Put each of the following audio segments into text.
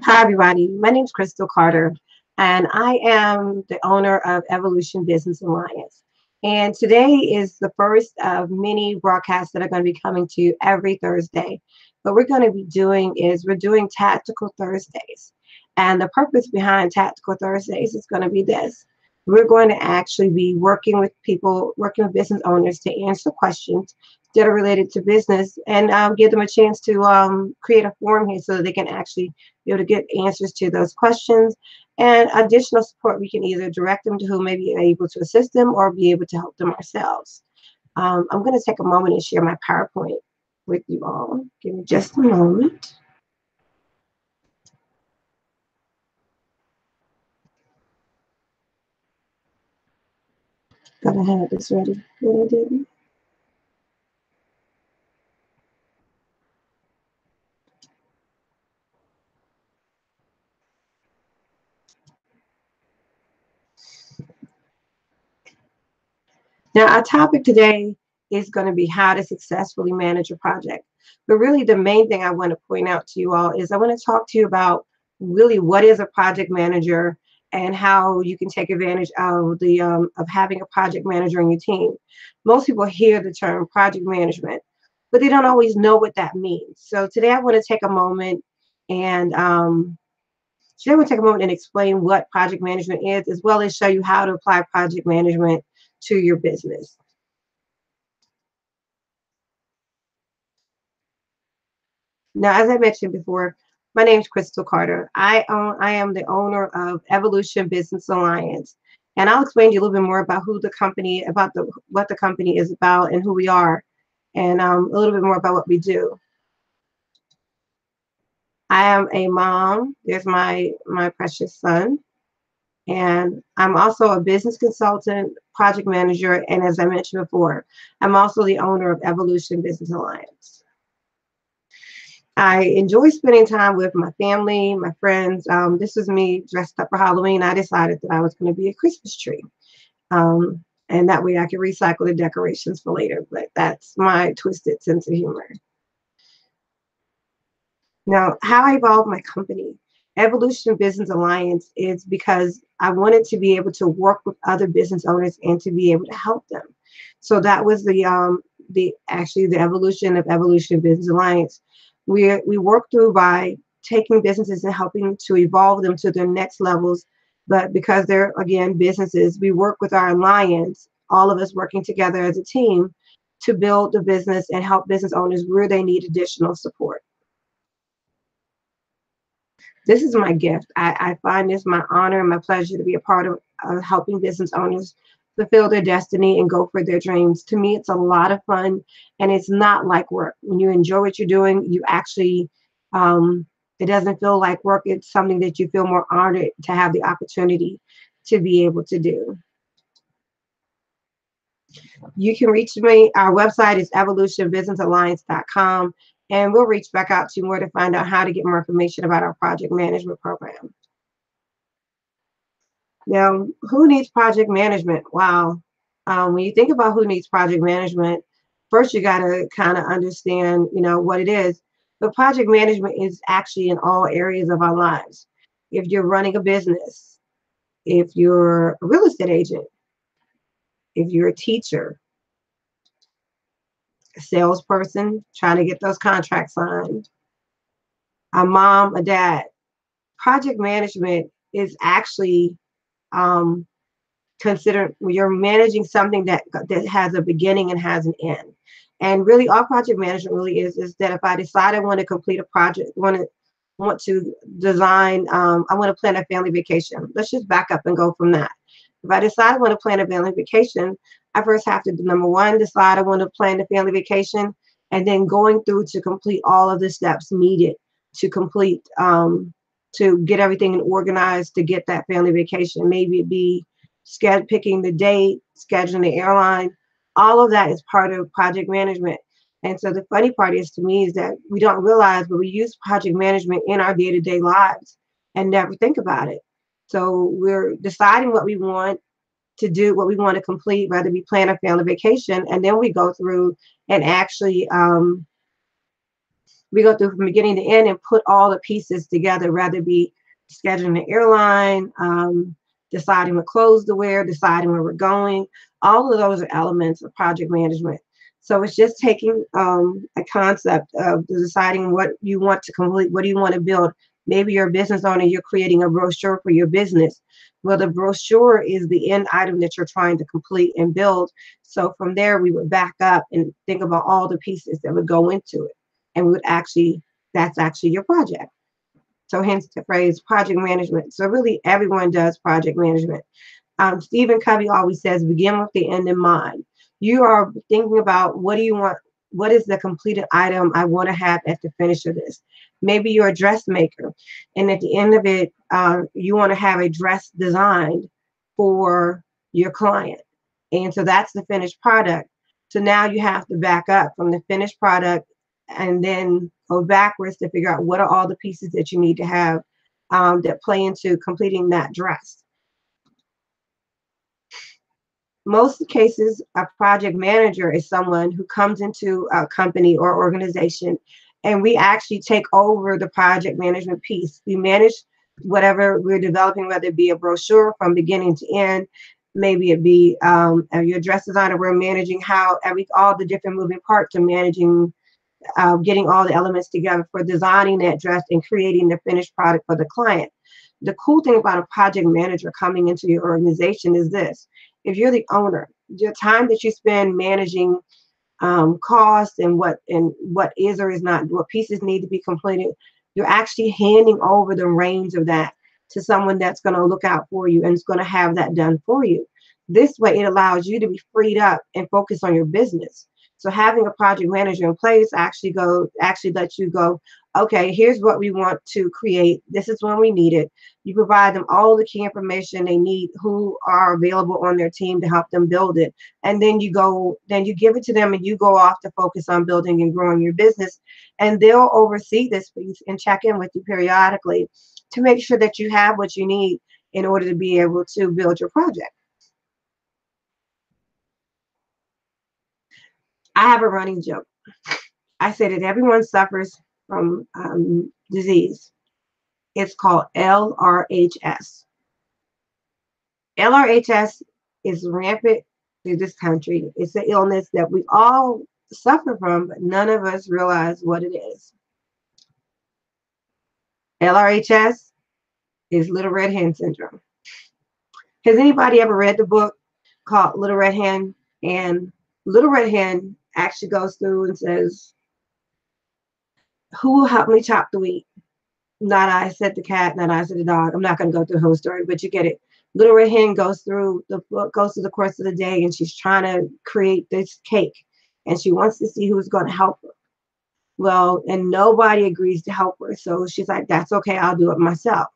Hi, everybody. My name is Crystal Carter, and I am the owner of Evolution Business Alliance. And today is the first of many broadcasts that are going to be coming to you every Thursday. What we're going to be doing is we're doing Tactical Thursdays. And the purpose behind Tactical Thursdays is going to be this. We're going to actually be working with people, working with business owners to answer questions that are related to business and give them a chance to create a forum here so that they can actually be able to get answers to those questions and additional support. We can either direct them to who may be able to assist them or be able to help them ourselves. I'm going to take a moment and share my PowerPoint with you all. Give me just a moment. Thought I had this ready, but I didn't. Now, our topic today is going to be how to successfully manage a project. But really, the main thing I want to point out to you all is I want to talk to you about really what is a project manager and how you can take advantage of the of having a project manager on your team. Most people hear the term project management, but they don't always know what that means. So today, I want to take a moment and today we'll take a moment and explain what project management is, as well as show you how to apply project management to your business. Now, as I mentioned before, my name is Crystal Carter. I am the owner of Evolution Business Alliance, and I'll explain to you a little bit more about who the company, about the what the company is about, and who we are, and a little bit more about what we do. I am a mom. There's my precious son, and I'm also a business consultant, project manager, and as I mentioned before, I'm also the owner of Evolution Business Alliance. I enjoy spending time with my family, my friends. This was me dressed up for Halloween. I decided that I was going to be a Christmas tree. And that way I could recycle the decorations for later. But that's my twisted sense of humor. Now, how I evolved my company, Evolution Business Alliance, is because I wanted to be able to work with other business owners and to be able to help them. So that was the actually the evolution of Evolution Business Alliance. We work through by taking businesses and helping to evolve them to their next levels. But because they're again businesses, we work with our alliance, all of us working together as a team to build the business and help business owners where they need additional support. This is my gift. I find this my honor and my pleasure to be a part of helping business owners fulfill their destiny and go for their dreams. To me, it's a lot of fun and it's not like work. When you enjoy what you're doing, you actually, it doesn't feel like work. It's something that you feel more honored to have the opportunity to be able to do. You can reach me. Our website is evolutionbusinessalliance.com, and we'll reach back out to you more to find out how to get more information about our project management program. Now, who needs project management? Wow. When you think about who needs project management, first you got to kind of understand, what it is. But project management is actually in all areas of our lives. If you're running a business, if you're a real estate agent, if you're a teacher, a salesperson trying to get those contracts signed, a mom, a dad, project management is actually um, considered when you're managing something that has a beginning and has an end. And really, all project management really is that if I decide I want to complete a project, want to design, I want to plan a family vacation. Let's just back up and go from that. If I decide I want to plan a family vacation, I first have to, number one, decide I want to plan the family vacation, and then going through to complete all of the steps needed to complete, to get everything organized to get that family vacation. Maybe it be picking the date, scheduling the airline. All of that is part of project management. And so the funny part is to me is that we don't realize, but we use project management in our day-to-day lives and never think about it. So we're deciding what we want to do, what we want to complete, whether we plan a family vacation, and then we go through and actually We go through from beginning to end and put all the pieces together, rather be scheduling the airline, deciding what clothes to wear, deciding where we're going. All of those are elements of project management. So it's just taking a concept of deciding what you want to complete, what do you want to build. Maybe you're a business owner, you're creating a brochure for your business. Well, the brochure is the end item that you're trying to complete and build. So from there, we would back up and think about all the pieces that would go into it. And we would actually, that's actually your project. So hence the phrase project management. So really everyone does project management. Stephen Covey always says, begin with the end in mind. You are thinking about what do you want? What is the completed item I want to have at the finish of this? Maybe you're a dressmaker, and at the end of it, you want to have a dress designed for your client. And so that's the finished product. So now you have to back up from the finished product and then go backwards to figure out what are all the pieces that you need to have that play into completing that dress. Most cases, a project manager is someone who comes into a company or organization, and we actually take over the project management piece. We manage whatever we're developing, whether it be a brochure from beginning to end, maybe it be your dress designer. We're managing how all the different moving parts are managing, getting all the elements together for designing that dress and creating the finished product for the client. The cool thing about a project manager coming into your organization is this: if you're the owner, your time that you spend managing costs and what is or is not, what pieces need to be completed, you're actually handing over the reins of that to someone that's going to look out for you and is going to have that done for you. This way, it allows you to be freed up and focus on your business. So having a project manager in place actually lets you go, okay, here's what we want to create. This is when we need it. You provide them all the key information they need, who are available on their team to help them build it. And then you give it to them and you go off to focus on building and growing your business. And they'll oversee this piece and check in with you periodically to make sure that you have what you need in order to be able to build your project. I have a running joke. I say that everyone suffers from disease. It's called LRHS. LRHS is rampant through this country. It's an illness that we all suffer from, but none of us realize what it is. LRHS is Little Red Hen Syndrome. Has anybody ever read the book called Little Red Hen? And Little Red Hen actually goes through and says, who will help me chop the wheat? Not I, said the cat, not I, said the dog. I'm not going to go through the whole story, but you get it. Little Red Hen goes through the course of the day, and she's trying to create this cake, and she wants to see who's going to help her. Well, and nobody agrees to help her. So she's like, that's okay, I'll do it myself.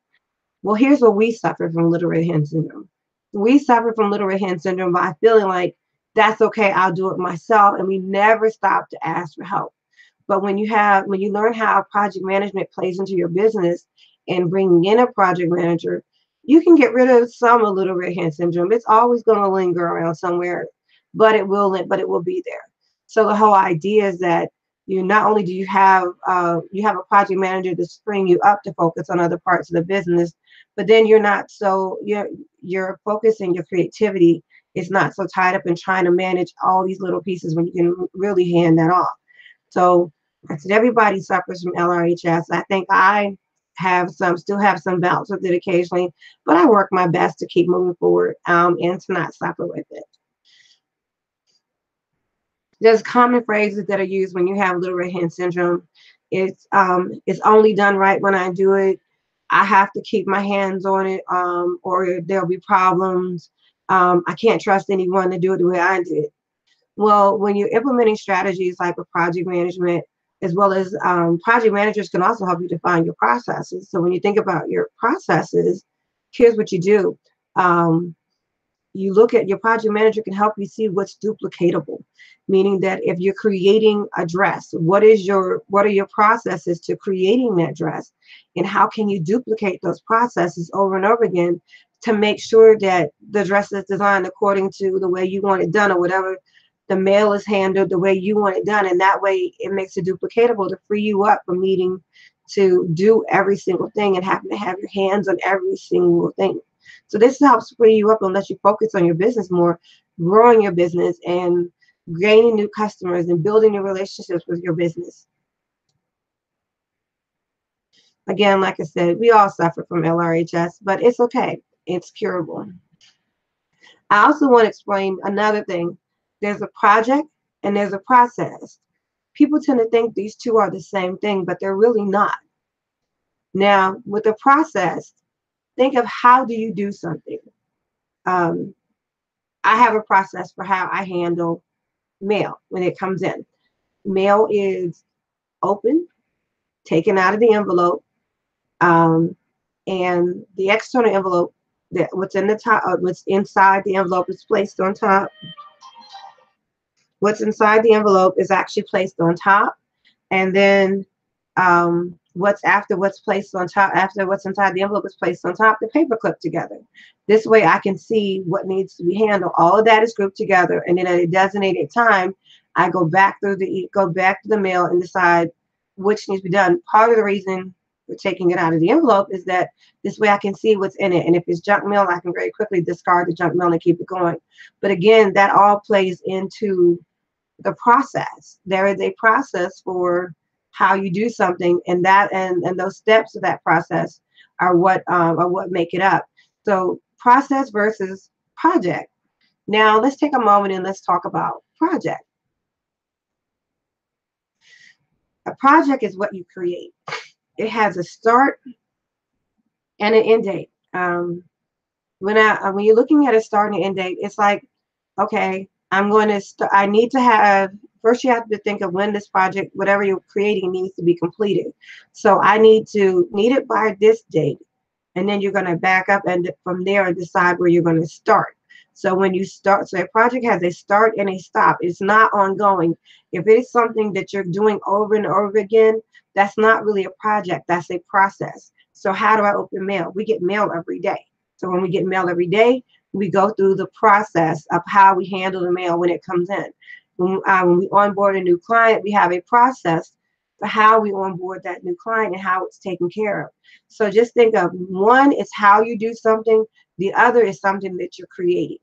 Well, here's what we suffer from Little Red Hen Syndrome. We suffer from Little Red Hen Syndrome by feeling like that's okay, I'll do it myself. And we never stop to ask for help. But when you learn how project management plays into your business and bringing in a project manager, you can get rid of some of Little Red Hen Syndrome. It's always going to linger around somewhere, but it will be there. So the whole idea is that you not only do you have a project manager to spring you up to focus on other parts of the business, but then your focus and your creativity is not so tied up in trying to manage all these little pieces when you can really hand that off. So I said everybody suffers from LRHS. I think I still have some bouts with it occasionally, but I work my best to keep moving forward and to not suffer with it. There's common phrases that are used when you have Little Red Hen Syndrome. It's only done right when I do it. I have to keep my hands on it, or there'll be problems. I can't trust anyone to do it the way I did. Well, when you're implementing strategies like a project management, as well as project managers can also help you define your processes. So when you think about your processes, here's what you do. You look at your project manager can help you see what's duplicatable, meaning that if you're creating a dress, what are your processes to creating that dress, and how can you duplicate those processes over and over again to make sure that the dress is designed according to the way you want it done, or whatever the mail is handled the way you want it done. And that way it makes it duplicatable to free you up from needing to do every single thing and having to have your hands on every single thing. So this helps free you up and let you focus on your business more, growing your business and gaining new customers and building new relationships with your business. Again, like I said, we all suffer from LRHS, but it's okay. It's curable. I also want to explain another thing. There's a project and there's a process. People tend to think these two are the same thing, but they're really not. Now, with the process, think of how do you do something. I have a process for how I handle mail when it comes in. Mail is open, taken out of the envelope, and the external envelope, that what's in the top, what's inside the envelope is placed on top. What's inside the envelope is actually placed on top, and then what's placed on top, after what's inside the envelope is placed on top, the paper clipped together. This way I can see what needs to be handled. All of that is grouped together, and then at a designated time, I go back to the mail and decide which needs to be done. Part of the reason for taking it out of the envelope is that this way I can see what's in it. And if it's junk mail, I can very quickly discard the junk mail and keep it going. But again, that all plays into the process. There is a process for how you do something, and that and those steps of that process are what make it up. So process versus project. Now let's take a moment and let's talk about project. A project is what you create. It has a start and an end date. When you're looking at a start and end date, it's like, okay, I need to have, first you have to think of when this project, whatever you're creating, needs to be completed. So I need it by this date. And then you're going to back up and from there and decide where you're going to start. So when you start, so a project has a start and a stop. It's not ongoing. If it is something that you're doing over and over again, that's not really a project. That's a process. So how do I open mail? We get mail every day. So when we get mail every day, we go through the process of how we handle the mail when it comes in. When we onboard a new client, we have a process for how we onboard that new client and how it's taken care of. So just think of, one is how you do something, the other is something that you're creating.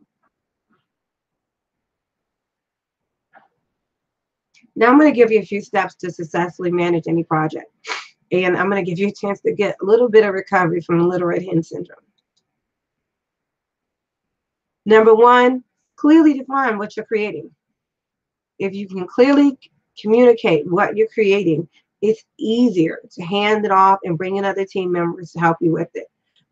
Now I'm going to give you a few steps to successfully manage any project. And I'm going to give you a chance to get a little bit of recovery from Little Red Hen Syndrome. Number one, clearly define what you're creating. If you can clearly communicate what you're creating, it's easier to hand it off and bring in other team members to help you with it.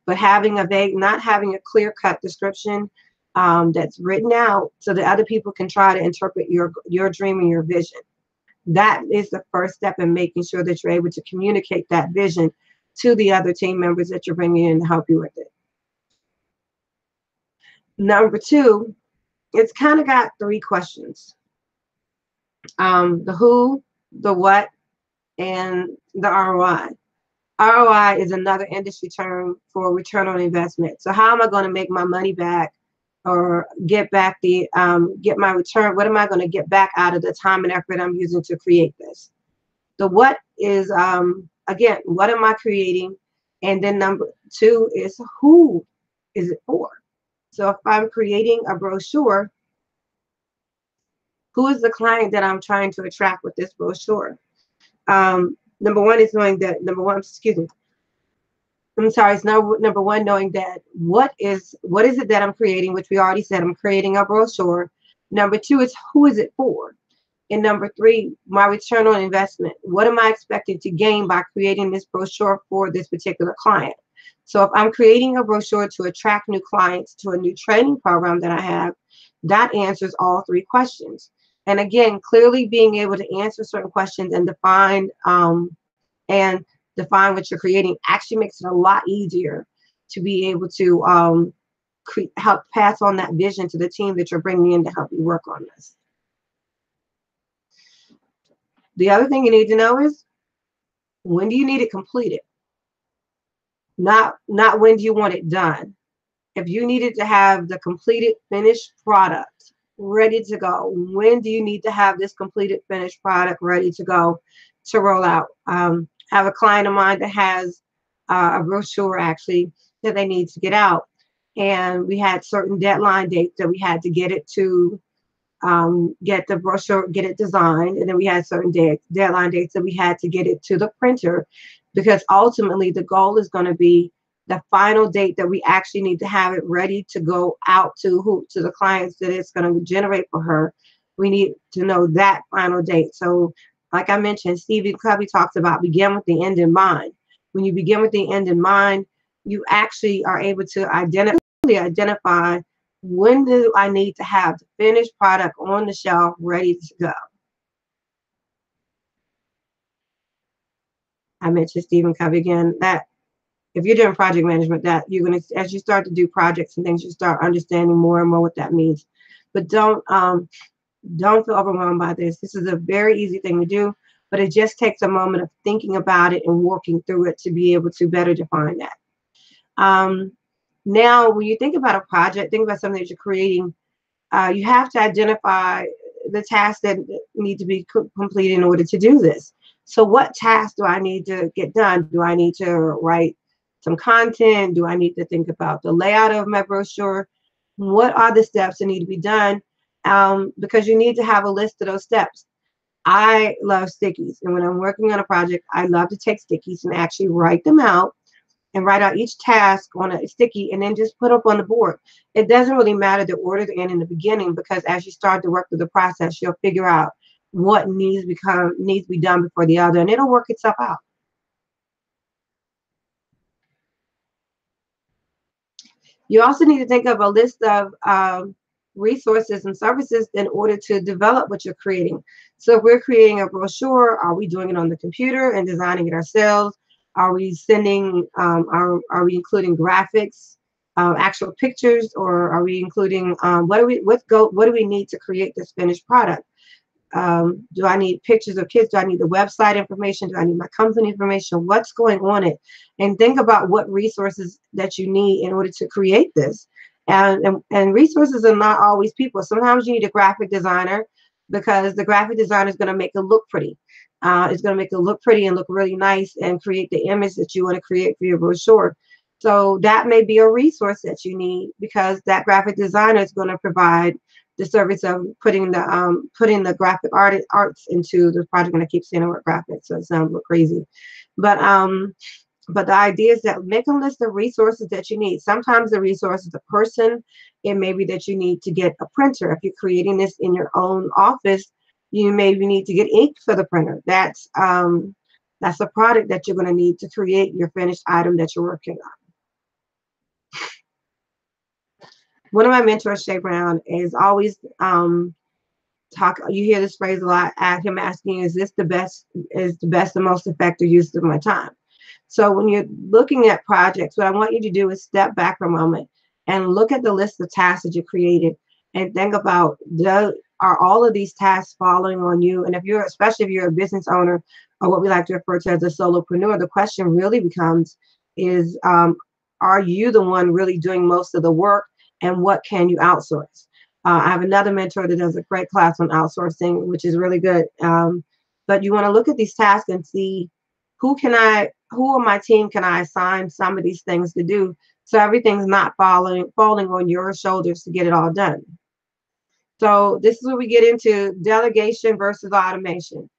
But not having a clear-cut description that's written out so that other people can try to interpret your dream and your vision. That is the first step in making sure that you're able to communicate that vision to the other team members that you're bringing in to help you with it. Number two, it's kind of got three questions. The who, the what, and the ROI. ROI is another industry term for return on investment. So how am I going to make my money back or get back get my return? What am I going to get back out of the time and effort I'm using to create this? The what is, again, what am I creating? And then number two is who is it for? So if I'm creating a brochure, who is the client that I'm trying to attract with this brochure? Number one is knowing that, it's number one, knowing that what is it that I'm creating, which we already said, I'm creating a brochure. Number two is who is it for? And number three, my return on investment. What am I expecting to gain by creating this brochure for this particular client? So if I'm creating a brochure to attract new clients to a new training program that I have, that answers all three questions. And again, clearly being able to answer certain questions and define what you're creating actually makes it a lot easier to be able to help pass on that vision to the team that you're bringing in to help you work on this. The other thing you need to know is, when do you need it completed? Not when do you want it done. If you needed to have the completed finished product ready to go? When do you need to have this completed finished product ready to go to roll out? I have a client of mine that has a brochure actually that they need to get out. And we had certain deadline dates that we had to get it to, get the brochure, get it designed. And then we had certain deadline dates that we had to get it to the printer, because ultimately the goal is going to be the final date that we actually need to have it ready to go out to to the clients that it's going to generate for her. We need to know that final date. So like I mentioned, Stephen Covey talks about begin with the end in mind. When you begin with the end in mind, you actually are able to identify, when do I need to have the finished product on the shelf ready to go. I mentioned Stephen Covey again. That if you're doing project management, that you're gonna, as you start to do projects and things, you start understanding more and more what that means. But don't feel overwhelmed by this. This is a very easy thing to do, but it just takes a moment of thinking about it and working through it to be able to better define that. Um, Now, when you think about a project, think about something that you're creating. You have to identify the tasks that need to be completed in order to do this. So what tasks do I need to get done? Do I need to write some content? Do I need to think about the layout of my brochure? What are the steps that need to be done? Because you need to have a list of those steps. I love stickies. And when I'm working on a project, I love to take stickies and actually write them out and write out each task on a sticky and then just put up on the board. It doesn't really matter the order in the beginning, because as you start to work through the process, you'll figure out what needs to be done before the other, and it'll work itself out. You also need to think of a list of resources and services in order to develop what you're creating. So if we're creating a brochure, are we doing it on the computer and designing it ourselves? Are we sending, are we including graphics, actual pictures, or are we including, what do we need to create this finished product? Do I need pictures of kids? Do I need the website information? Do I need my company information? What's going on it? And think about what resources that you need in order to create this. And resources are not always people. Sometimes you need a graphic designer, because the graphic designer is going to make it look pretty. It's going to make it look pretty and look really nice and create the image that you want to create for your brochure. So that may be a resource that you need, because that graphic designer is going to provide the service of putting the graphic arts into the project. And I keep saying the word graphic, so it sounds a little crazy. But but the idea is that make a list of resources that you need. Sometimes the resource is a person. It may be that you need to get a printer. If you're creating this in your own office, you maybe need to get ink for the printer. That's a product that you're going to need to create your finished item that you're working on. One of my mentors, Shay Brown, is always talk. You hear this phrase a lot. At him asking, "Is this the best? Is the best and most effective use of my time?" So when you're looking at projects, what I want you to do is step back for a moment and look at the list of tasks that you created, and think about, are all of these tasks following on you? And if you're, especially if you're a business owner, or what we like to refer to as a solopreneur, the question really becomes is, are you the one really doing most of the work, and what can you outsource? I have another mentor that does a great class on outsourcing, which is really good. But you want to look at these tasks and see, who on my team can I assign some of these things to do, so everything's not falling on your shoulders to get it all done. So this is where we get into delegation versus automation.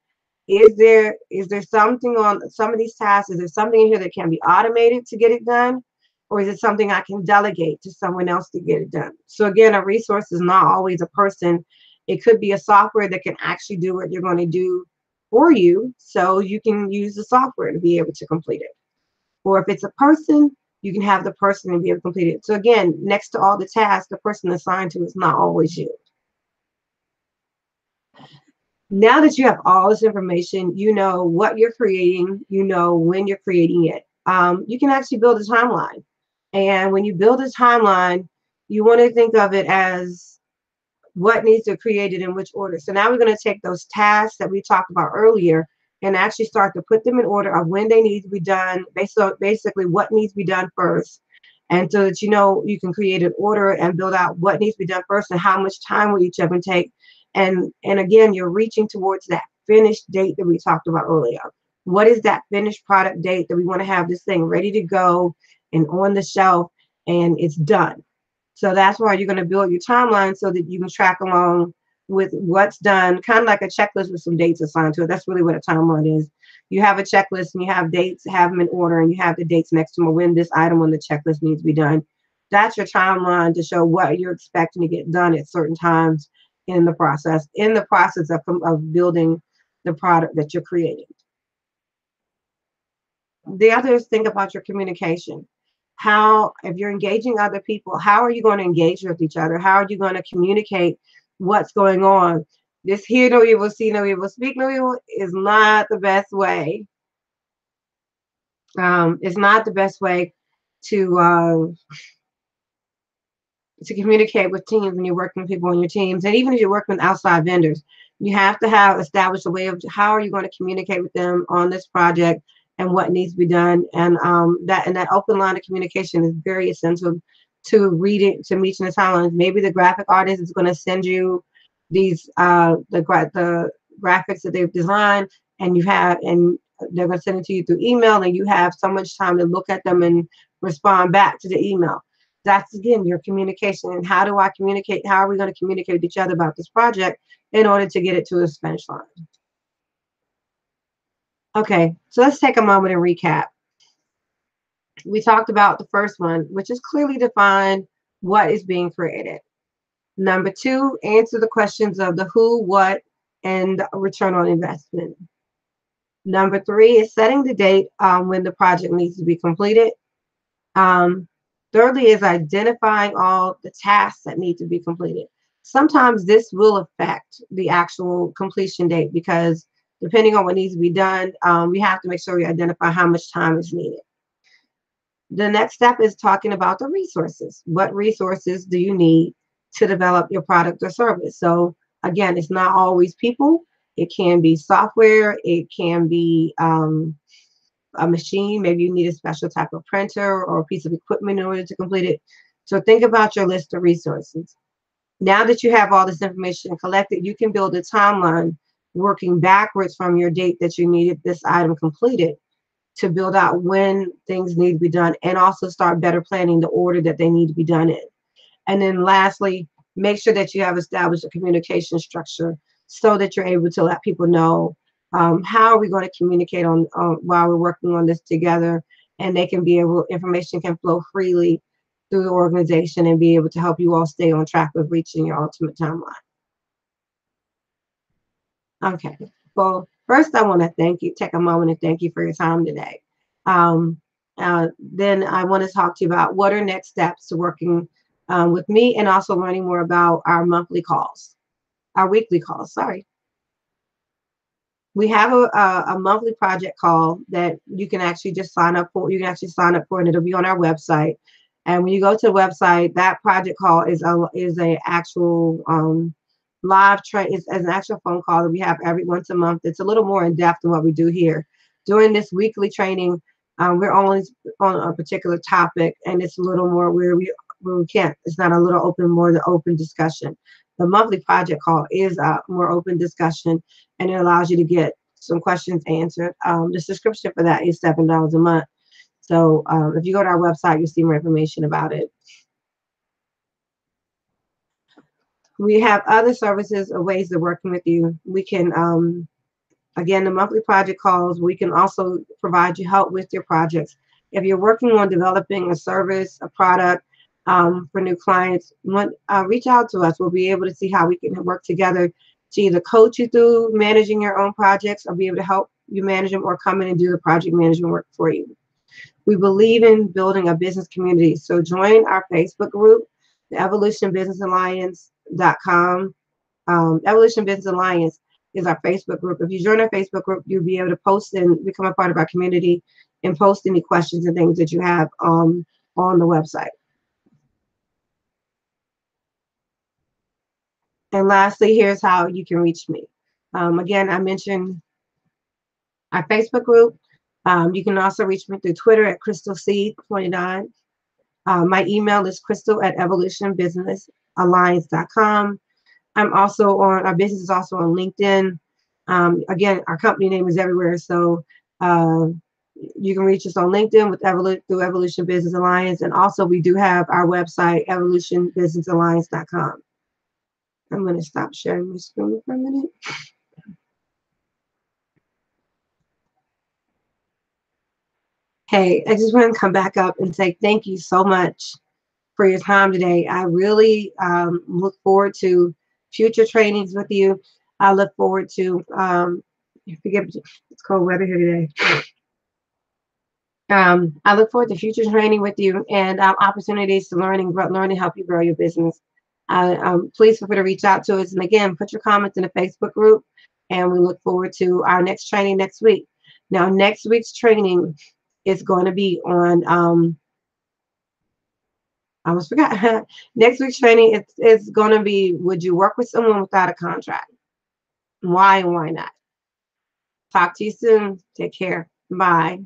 Is there something on some of these tasks? Is there something in here that can be automated to get it done? Or is it something I can delegate to someone else to get it done? So again, a resource is not always a person. It could be a software that can actually do what you're going to do for you, so you can use the software to be able to complete it. Or if it's a person, you can have the person to be able to complete it. So again, next to all the tasks, the person assigned to is not always you. Now that you have all this information, you know what you're creating, you know when you're creating it. You can actually build a timeline. And when you build a timeline, you want to think of it as what needs to be created in which order. So now we're going to take those tasks that we talked about earlier and actually start to put them in order of when they need to be done, basically what needs to be done first. And so that you know you can create an order and build out what needs to be done first and how much time will each of them take. And again, you're reaching towards that finished date that we talked about earlier. What is that finished product date that we want to have this thing ready to go and on the shelf and it's done? So that's why you're going to build your timeline so that you can track along with what's done, kind of like a checklist with some dates assigned to it. That's really what a timeline is. You have a checklist and you have dates, have them in order, and you have the dates next to them when this item on the checklist needs to be done. That's your timeline to show what you're expecting to get done at certain times in the process of building the product that you're creating. The other is think about your communication. How, if you're engaging other people, how are you going to engage with each other? How are you going to communicate what's going on? This hear no evil, see no evil, speak no evil is not the best way. It's not the best way to communicate with teams when you're working with people on your teams, and even if you're working with outside vendors, you have to have established a way of how are you going to communicate with them on this project and what needs to be done. And that open line of communication is very essential to reading to meeting the timelines. Maybe the graphic artist is going to send you these the graphics that they've designed, and they're going to send it to you through email, and you have so much time to look at them and respond back to the email. That's again your communication. And how do I communicate? How are we going to communicate with each other about this project in order to get it to the finish line? Okay, so let's take a moment and recap. We talked about the first one, which is clearly define what is being created. Number two, answer the questions of the who, what, and return on investment. Number three is setting the date when the project needs to be completed. Thirdly is identifying all the tasks that need to be completed. Sometimes this will affect the actual completion date because depending on what needs to be done, we have to make sure we identify how much time is needed. The next step is talking about the resources. What resources do you need to develop your product or service? So again, it's not always people. It can be software. It can be a machine. Maybe you need a special type of printer or a piece of equipment in order to complete it. So think about your list of resources. Now that you have all this information collected, you can build a timeline working backwards from your date that you needed this item completed to build out when things need to be done and also start better planning the order that they need to be done in. And then lastly, make sure that you have established a communication structure so that you're able to let people know how are we going to communicate on while we're working on this together, and they can be able, information can flow freely through the organization and be able to help you all stay on track with reaching your ultimate timeline. Okay, well, first I want to take a moment and thank you for your time today. Um, then I want to talk to you about what are next steps to working with me and also learning more about our weekly calls, sorry. We have a monthly project call that you can actually just sign up for. You can actually sign up for, and it'll be on our website. And when you go to the website, that project call is a actual live train. It's an actual phone call that we have every once a month. It's a little more in depth than what we do here. During this weekly training, we're only on a particular topic, and it's a little more where we can't. It's not a little open, more the open discussion. The monthly project call is a more open discussion, and it allows you to get some questions answered. The subscription for that is $7 a month. So if you go to our website, you'll see more information about it. We have other services or ways of working with you. We can, again, the monthly project calls, we can also provide you help with your projects. If you're working on developing a service, a product for new clients, reach out to us. We'll be able to see how we can work together to either coach you through managing your own projects or be able to help you manage them or come in and do the project management work for you. We believe in building a business community. So join our Facebook group, the Evolution Business Alliance.com. Evolution Business Alliance is our Facebook group. If you join our Facebook group, you'll be able to post and become a part of our community and post any questions and things that you have on the website. And lastly, here's how you can reach me. Again, I mentioned our Facebook group. You can also reach me through Twitter at CrystalC29. My email is crystal@evolutionbusinessalliance.com. I'm also on, our business is also on LinkedIn. Again, our company name is everywhere. So uh, you can reach us on LinkedIn with through Evolution Business Alliance. And also we do have our website, evolutionbusinessalliance.com. I'm going to stop sharing my screen for a minute. Hey, I just want to come back up and say thank you so much for your time today. I really look forward to future trainings with you. I look forward to, forget, it's cold weather here today. I look forward to future training with you and opportunities to learn and help you grow your business. Please feel free to reach out to us. And again, put your comments in the Facebook group. And we look forward to our next training next week. Now, next week's training is going to be on, I almost forgot. Next week's training is going to be, would you work with someone without a contract? Why and why not? Talk to you soon. Take care. Bye.